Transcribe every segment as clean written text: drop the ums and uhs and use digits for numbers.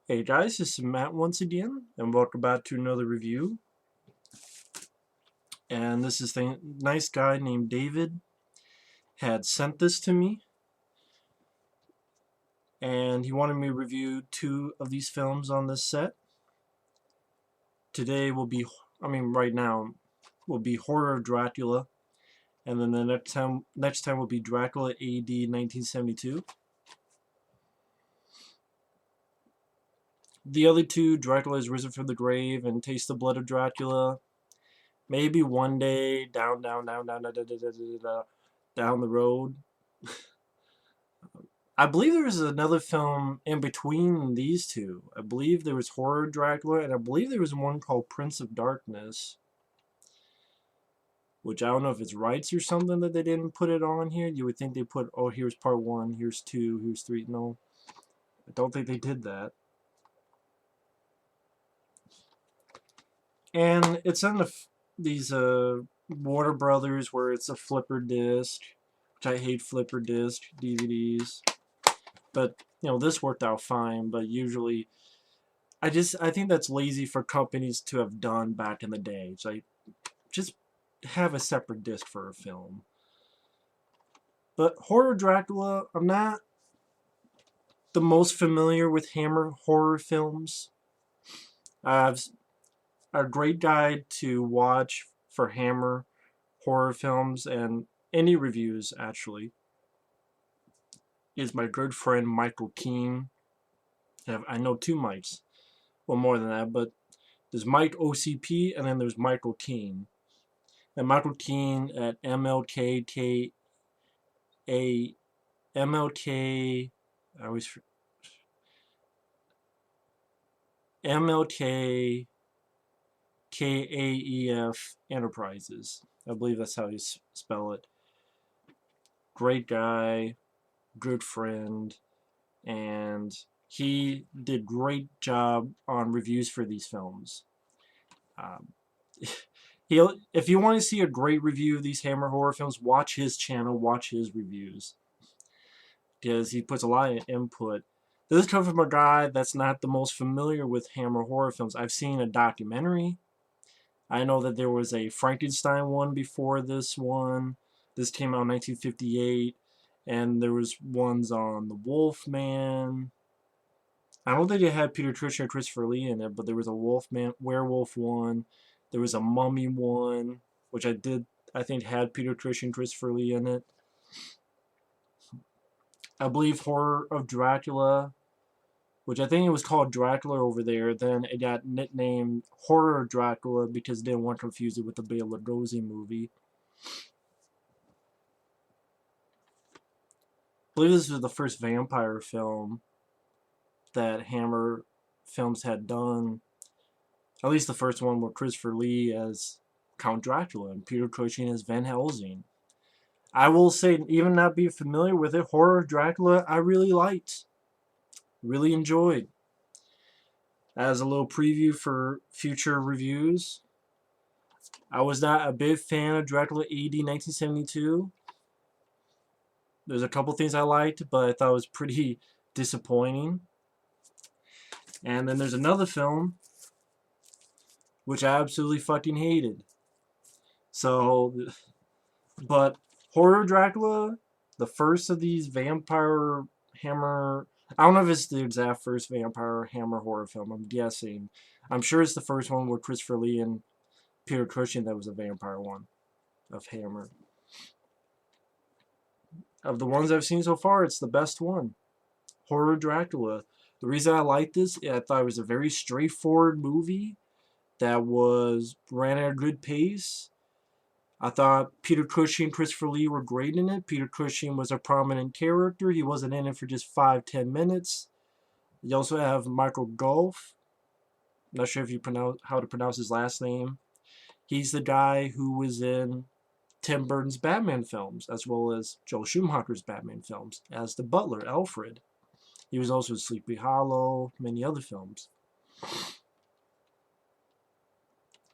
Hey guys, this is Matt once again, and welcome back to another review. And this is the nice guy named David had sent this to me, and he wanted me to review two of these films on this set. Today will be, right now, will be Horror of Dracula, and then the next time will be Dracula AD 1972. The other two, Dracula has Risen from the Grave and Taste the Blood of Dracula. Maybe one day down the road. I believe there was another film in between these two. I believe there was Horror Dracula, and I believe there was one called Prince of Darkness, which I don't know if it's rights or something that they didn't put it on here. You would think they put, oh, here's part one, here's two, here's three. No, I don't think they did that. And it's on these Warner Brothers where it's a flipper disc, which I hate flipper disc DVDs. But this worked out fine. But usually, I think that's lazy for companies to have done back in the day. It's like, just have a separate disc for a film. But Horror Dracula, I'm not the most familiar with Hammer horror films. I've a great guide to watch for Hammer horror films and any reviews actually is my good friend Michael Keane. I know two Mikes, well more than that, but there's Mike OCP and then there's Michael Keane. And Michael Keane at MLKK MLK I always MLK KAEF Enterprises. I believe that's how you spell it. Great guy, good friend, and he did great job on reviews for these films. If you want to see a great review of these Hammer horror films, watch his channel, watch his reviews, because he puts a lot of input. This comes from a guy that's not the most familiar with Hammer horror films. I've seen a documentary. I know that there was a Frankenstein one before this one. This came out in 1958. And there was ones on the Wolfman. I don't think it had Peter Cushing and Christopher Lee in it, but there was a Wolfman, werewolf one. There was a mummy one, which I think had Peter Cushing and Christopher Lee in it. I believe Horror of Dracula, which I think it was called Dracula over there. Then it got nicknamed Horror of Dracula because they didn't want to confuse it with the Bela Lugosi movie. I believe this was the first vampire film that Hammer Films had done. At least the first one with Christopher Lee as Count Dracula and Peter Cushing as Van Helsing. I will say, even not being familiar with it, Horror of Dracula I really liked. Really enjoyed. As a little preview for future reviews, I was not a big fan of Dracula AD 1972. There's a couple things I liked, but I thought it was pretty disappointing. And then there's another film which I absolutely fucking hated. So, but Horror Dracula, the first of these vampire Hammer, I don't know if it's the exact first vampire Hammer horror film, I'm guessing. I'm sure it's the first one with Christopher Lee and Peter Cushing that was a vampire one of Hammer. Of the ones I've seen so far, it's the best one. Horror Dracula. The reason I like this, I thought it was a very straightforward movie that ran at a good pace. I thought Peter Cushing and Christopher Lee were great in it. Peter Cushing was a prominent character. He wasn't in it for just 5-10 minutes. You also have Michael Gough. Not sure if you how to pronounce his last name. He's the guy who was in Tim Burton's Batman films, as well as Joel Schumacher's Batman films, as the butler, Alfred. He was also in Sleepy Hollow, many other films.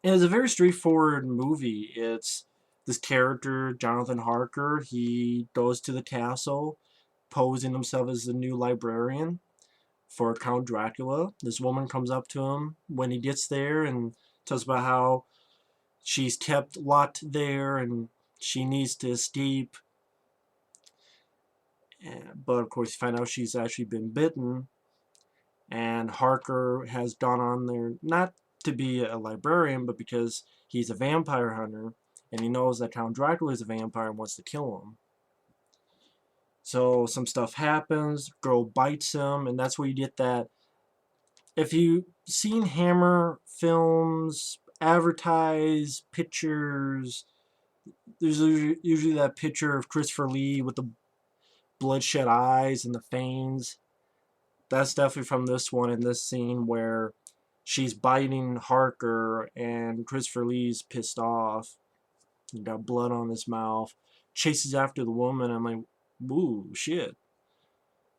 And it's a very straightforward movie. It's this character, Jonathan Harker, he goes to the castle, posing himself as the new librarian for Count Dracula. This woman comes up to him when he gets there and tells about how she's kept locked there and she needs to escape. But of course, you find out she's actually been bitten. And Harker has gone on there not to be a librarian, but because he's a vampire hunter and he knows that Count Dracula is a vampire and wants to kill him. So some stuff happens, girl bites him, and that's where you get that. If you've seen Hammer films, advertise pictures, there's usually that picture of Christopher Lee with the bloodshot eyes and the fangs. That's definitely from this one, in this scene where she's biting Harker and Christopher Lee's pissed off. He got blood on his mouth. Chases after the woman. I'm like, ooh, shit.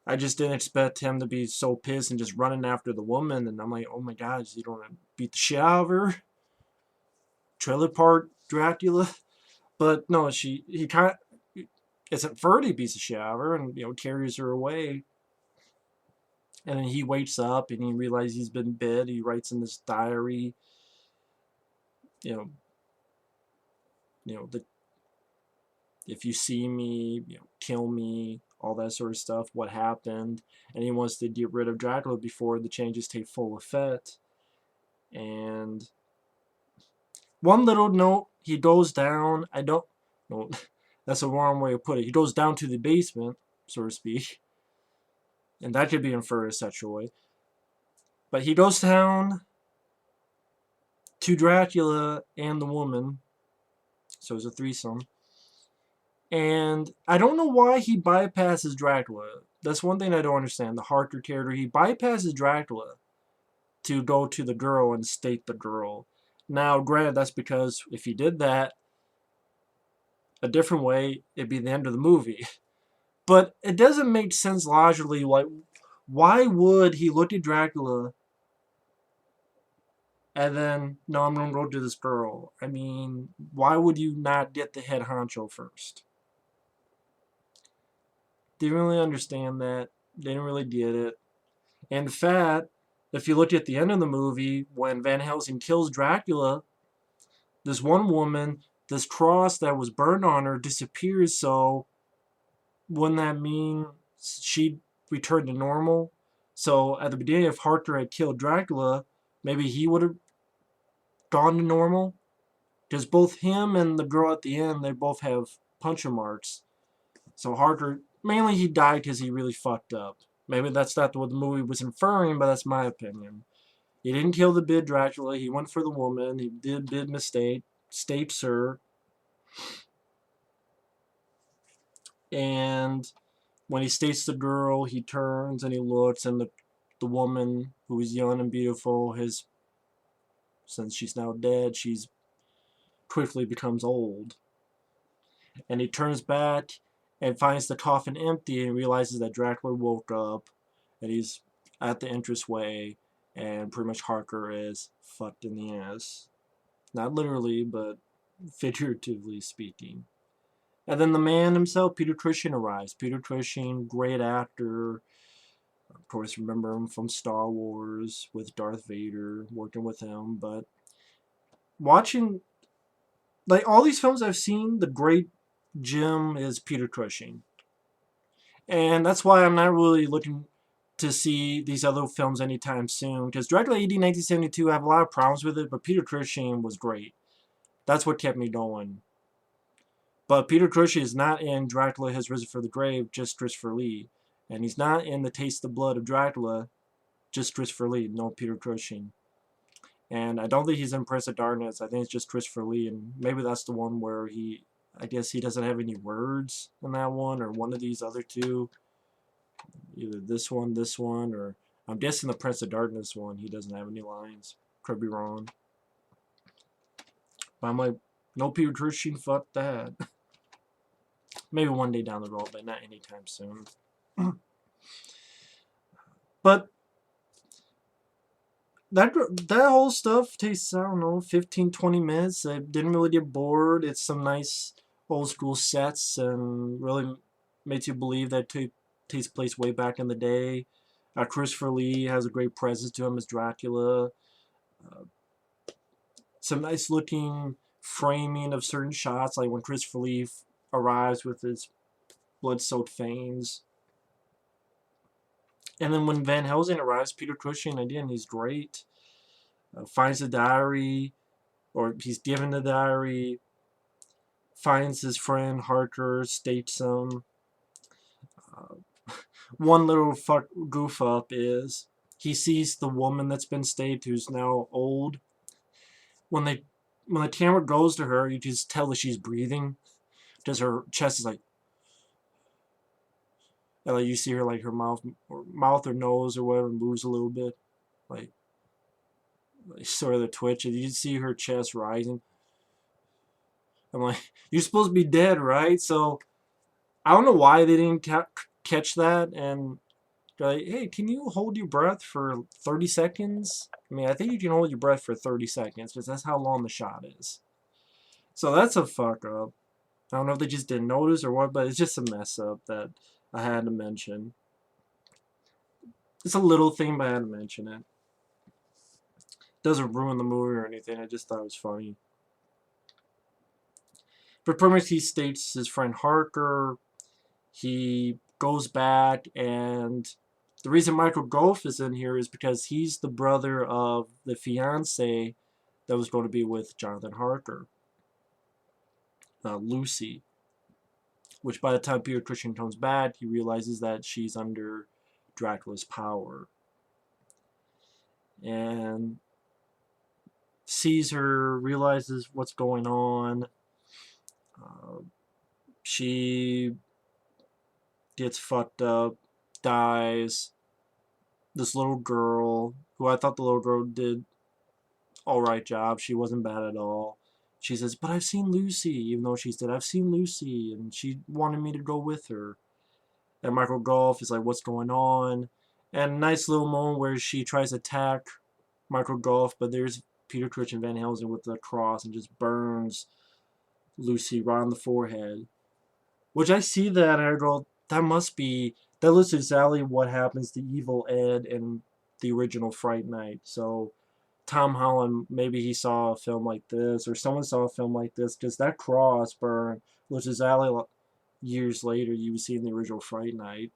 I just didn't expect him to be so pissed and just running after the woman. And I'm like, oh my god, is he going to beat the shit out of her? Trailer Park Dracula? But no, he kind of isn't furry, he beats the shit out of her and, carries her away. And then he wakes up and he realizes he's been bit. He writes in this diary, if you see me, kill me, all that sort of stuff, what happened. And he wants to get rid of Dracula before the changes take full effect. And one little note, he goes down, no, that's the wrong way to put it. He goes down to the basement, so to speak. And that could be inferred as sexual way. But he goes down to Dracula and the woman. So it's a threesome. And I don't know why he bypasses Dracula. That's one thing I don't understand. The Harker character, he bypasses Dracula to go to the girl and state the girl. Now, granted, that's because if he did that a different way, it'd be the end of the movie. But it doesn't make sense logically. Like, why would he look at Dracula and then, no, I'm going to go to this girl? I mean, why would you not get the head honcho first? Didn't really understand that. Didn't really get it. In fact, if you look at the end of the movie, when Van Helsing kills Dracula, this one woman, this cross that was burned on her disappears, so wouldn't that mean she'd return to normal? So at the beginning, if Harker had killed Dracula, maybe he would have gone to normal? Because both him and the girl at the end, they both have puncture marks. So Harker, mainly he died because he really fucked up. Maybe that's not what the movie was inferring, but that's my opinion. He didn't kill the bid Dracula. He went for the woman. He did bid mistake. States her. And when he states the girl, he turns and he looks, and the woman, who is young and beautiful, since she's now dead, she's quickly becomes old. And he turns back and finds the coffin empty and realizes that Dracula woke up and he's at the entranceway, and pretty much Harker is fucked in the ass. Not literally, but figuratively speaking. And then the man himself, Peter Cushing, arrives. Peter Cushing, great actor. Of course, remember him from Star Wars with Darth Vader, working with him. But watching, like, all these films I've seen, the great Jim is Peter Cushing. And that's why I'm not really looking to see these other films anytime soon. Because Dracula AD 1972, I have a lot of problems with it, but Peter Cushing was great. That's what kept me going. But Peter Cushing is not in Dracula Has Risen from the Grave, just Christopher Lee. And he's not in The Taste of Blood of Dracula, just Christopher Lee, no Peter Cushing. And I don't think he's in Prince of Darkness. I think it's just Christopher Lee, and maybe that's the one where I guess he doesn't have any words in that one, or one of these other two. Either this one, or I'm guessing the Prince of Darkness one, he doesn't have any lines. Could be wrong. But I'm like, no Peter Cushing, fuck that. Maybe one day down the road, but not anytime soon. But that whole stuff takes, I don't know, 15-20 minutes. I didn't really get bored. It's some nice old school sets and really makes you believe that takes place way back in the day. Christopher Lee has a great presence to him as Dracula. Uh, some nice looking framing of certain shots, like when Christopher Lee arrives with his blood-soaked fangs. And then when Van Helsing arrives, Peter Cushing, again, he's great. Finds the diary, or he's given the diary, finds his friend Harker, states him. Uh, one little goof up is he sees the woman that's been staged, who's now old. When the camera goes to her, you just tell that she's breathing. Just her chest is like, and like you see her like her mouth or nose or whatever moves a little bit, like sort of the twitch, and you see her chest rising. I'm like, you're supposed to be dead, right? So I don't know why they didn't catch that, and they're like, hey, can you hold your breath for 30 seconds? I mean, I think you can hold your breath for 30 seconds, because that's how long the shot is. So that's a fuck up. I don't know if they just didn't notice or what, but it's just a mess up that I had to mention. It's a little thing, but I had to mention it. Doesn't ruin the movie or anything. I just thought it was funny. But pretty much he states his friend Harker. He goes back, and the reason Michael Gough is in here is because he's the brother of the fiance that was going to be with Jonathan Harker, Lucy. Which by the time Peter Cushing comes back, he realizes that she's under Dracula's power. And sees her, realizes what's going on. She gets fucked up, dies. This little girl, who I thought the little girl did alright job, she wasn't bad at all. She says, but I've seen Lucy, even though she said, I've seen Lucy, and she wanted me to go with her. And Michael Gough is like, what's going on? And a nice little moment where she tries to attack Michael Gough, but there's Peter Cushing Van Helsing with the cross and just burns Lucy right on the forehead. Which I see that and I go, that looks exactly what happens to Evil Ed in the original Fright Night. So Tom Holland, maybe he saw a film like this, or someone saw a film like this, because that cross burn looks exactly like years later you would see in the original Fright Night.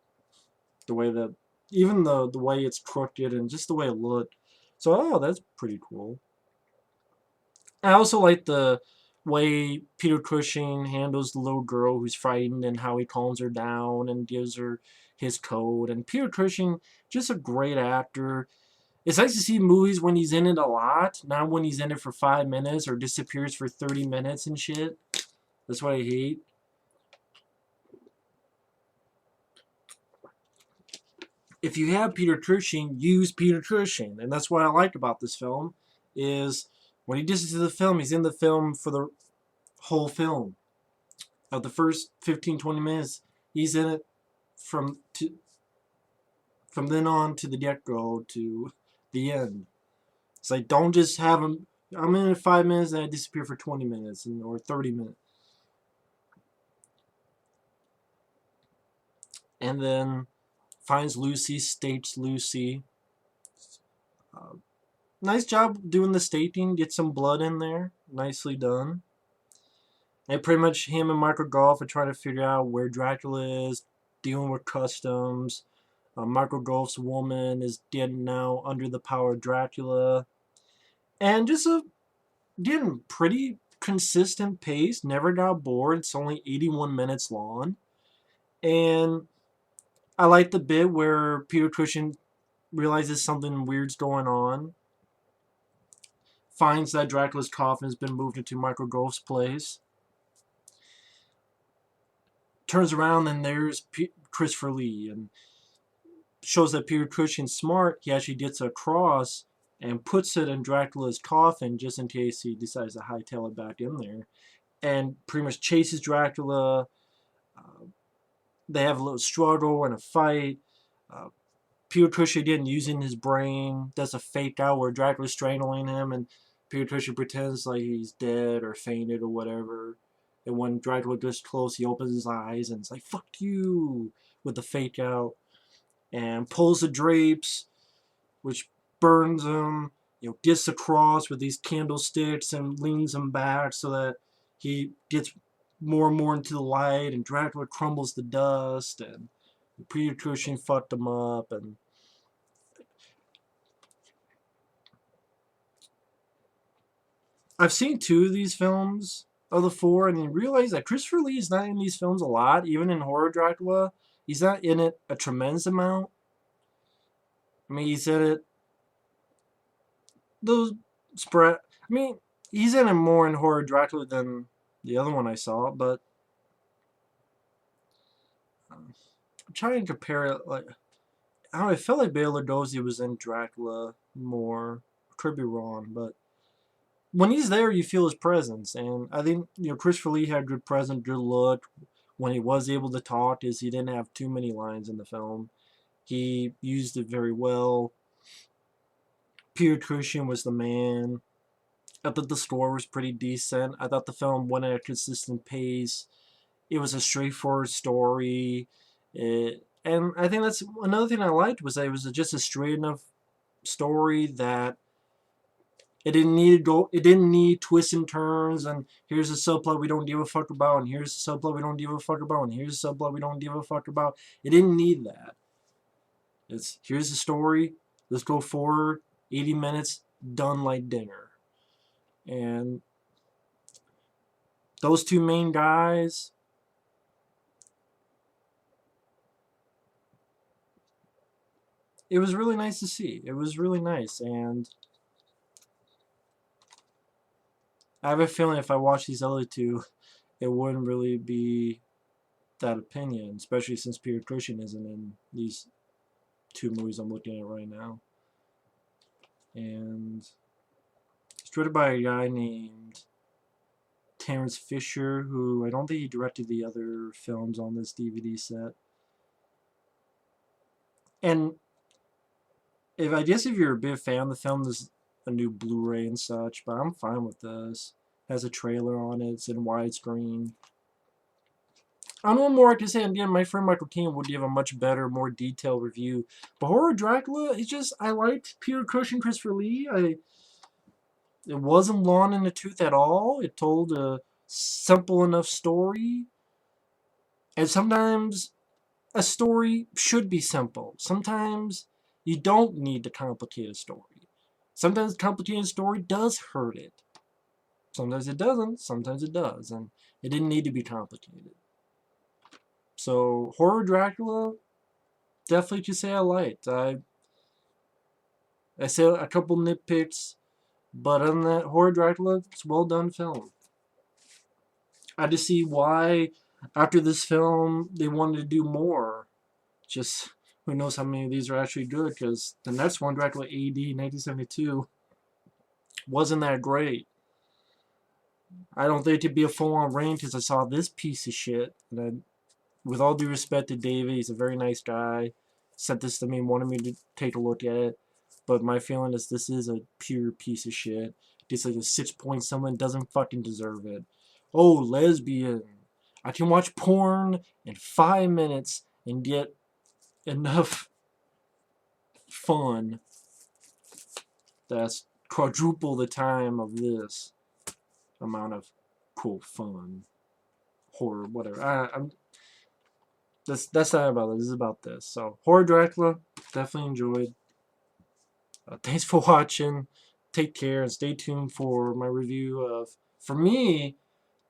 The way that, even the way it's crooked and just the way it looked. So, oh, that's pretty cool. I also like the way Peter Cushing handles the little girl who's frightened and how he calms her down and gives her his code. And Peter Cushing, just a great actor. It's nice to see movies when he's in it a lot, not when he's in it for 5 minutes or disappears for 30 minutes and shit. That's what I hate. If you have Peter Cushing, use Peter Cushing. And that's what I like about this film, is when he gets into the film, he's in the film for the whole film. Of the first 15-20 minutes, he's in it from then on to the get-go to the end. It's like, don't just have him, I'm in it 5 minutes and I disappear for 20 minutes or 30 minutes. And then finds Lucy, states Lucy. Nice job doing the stating, get some blood in there. Nicely done. And pretty much him and Michael Gough are trying to figure out where Dracula is, dealing with customs. Michael Gough's woman is getting now under the power of Dracula. And just getting pretty consistent pace, never got bored. It's only 81 minutes long. And I like the bit where Peter Cushing realizes something weird's going on. Finds that Dracula's coffin has been moved into Michael Gough's place. Turns around and there's Christopher Lee, and shows that Peter Cushing's smart. He actually gets a cross and puts it in Dracula's coffin just in case he decides to hightail it back in there. And pretty much chases Dracula. They have a little struggle and a fight. Peter Cushing again using his brain does a fake out where Dracula's strangling him, and Peter Cushing pretends like he's dead or fainted or whatever. And when Dracula gets close, he opens his eyes and it's like, fuck you, with the fake out. and pulls the drapes, which burns him. Gets across with these candlesticks and leans him back so that he gets more and more into the light, and Dracula crumbles to dust, and Peter Cushing fucked him up. And I've seen 2 of these films of the 4, and you realize that Christopher Lee is not in these films a lot, even in Horror Dracula. He's not in it a tremendous amount. I mean, he's in it those spread. I mean, he's in it more in Horror Dracula than the other one I saw, but I'm trying to compare it. Like, I don't know, I felt like Bela Lugosi was in Dracula more. Could be wrong, but when he's there, you feel his presence, and I think Christopher Lee had good presence, good look. When he was able to talk, is he didn't have too many lines in the film. He used it very well. Peter Cushing was the man. I thought the score was pretty decent. I thought the film went at a consistent pace. It was a straightforward story. And I think that's another thing I liked was that it was just a straight enough story that it didn't need to go. It didn't need twists and turns. And here's a subplot we don't give a fuck about. And here's a subplot we don't give a fuck about. And here's a subplot we don't give a fuck about. It didn't need that. Here's the story. Let's go forward. 80 minutes done like dinner. And those 2 main guys, it was really nice to see. It was really nice, and I have a feeling if I watched these other 2, it wouldn't really be that opinion, especially since Peter Cushing isn't in these 2 movies I'm looking at right now. And it's directed by a guy named Terence Fisher, who I don't think he directed the other films on this DVD set. And I guess if you're a big fan of the film, there's a new Blu-ray and such, but I'm fine with this. It has a trailer on it. It's in widescreen. I don't know more I can say. Again, my friend Michael Keane would give a much better, more detailed review. But Horror Dracula, I liked Peter Cushing, Christopher Lee. It wasn't long in the tooth at all. It told a simple enough story. And sometimes a story should be simple. Sometimes you don't need a complicated story. Sometimes a complicated story does hurt it. Sometimes it doesn't. Sometimes it does. And it didn't need to be complicated. So, Horror Dracula, definitely to say I liked. I said a couple nitpicks, but other than that, Horror Dracula, it's a well done film. I just see why, after this film, they wanted to do more. Just, who knows how many of these are actually good, because the next one, Dracula AD 1972, wasn't that great. I don't think it'd be a full-on range because I saw this piece of shit. And with all due respect to David, he's a very nice guy. Sent this to me, wanted me to take a look at it. But my feeling is this is a pure piece of shit. It's like a 6 point someone doesn't fucking deserve it. Oh, lesbian. I can watch porn in 5 minutes and get enough fun that's quadruple the time of this amount of cool fun, horror, whatever. That's not about it. This is about this. So, Horror Dracula, definitely enjoyed. Thanks for watching. Take care and stay tuned for my review of, for me,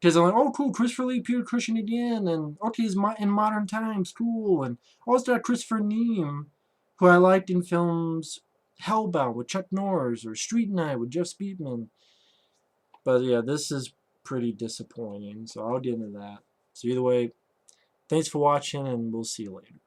because I'm like, oh cool, Christopher Lee, Peter Cushing again, and okay, he's in modern times, cool, and also got Christopher Neame, who I liked in films Hellbound with Chuck Norris or Street Night with Jeff Speakman. But yeah, this is pretty disappointing, so I'll get into that. So either way, thanks for watching, and we'll see you later.